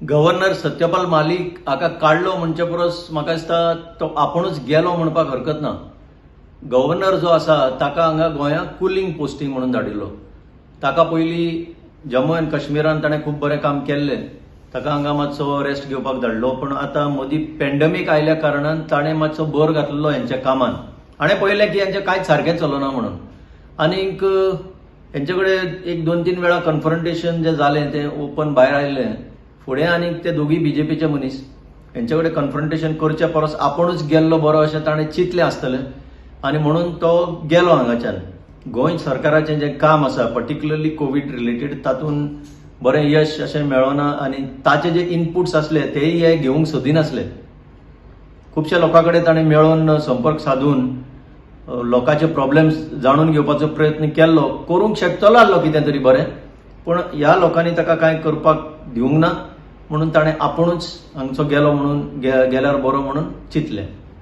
Governor Satyapal मालिक हाका काढलो म्हणजे परस म्हाका दिसता तो आपुणूच गेलो म्हणपाक हरकत ना. गव्हर्नर जो आसा ताका हांगा गोंयांत कुलिंग पोस्टिंग म्हणून धाडिल्लो. ताका पयलीं जम्मू अँड काश्मीरान ताणें खूब बरें काम केल्लें, ताका हांगा मातसो रेस्ट घेवपाक धाडलो. पण आतां मदीं पॅन्डेमीक आयल्या कारणान ताणें मातसो भर घातलेलो हेंच्या कामान. हाणें पळयलें की हेंचें कांयच सारकें चलना म्हणून. आनीक हेंचे कडेन एक 2-3 वेळा कन्फ्रंटेशन जें जालें तें ओपन भायर आयलें. फुडें आनीक ते दोगी बीजेपीचे मनीस हेंचे कडेन कन्फ्रंटेशन करचे परस आपुणूच गेल्लो बरो अशें ताणें चिंतलें आसतलें आनी म्हणून तो गेलो हांगाच्यान. गोंय सरकाराचें जें काम आसा पर्टिक्युलरली कोवीड रिलेटेड तातूंत बरें यश अशें मेळोना आनी ताचे जे इनपुट्स आसले तेय हे घेवंक सोदिनासले. खुबशा लोकां कडेन ताणें मेळोन संपर्क साधून लोकांचे प्रॉब्लेम्स जाणून घेवपाचो प्रयत्न केल्लो, करूंक शकतलो आसलो कितें तरी बरें, पूण ह्या लोकांनी ताका कांय करपाक दिवंक ना म्हणून ताणें आपुणूच हांगचो गेलो म्हणून गेल्यार बरो म्हणून चिंतलें.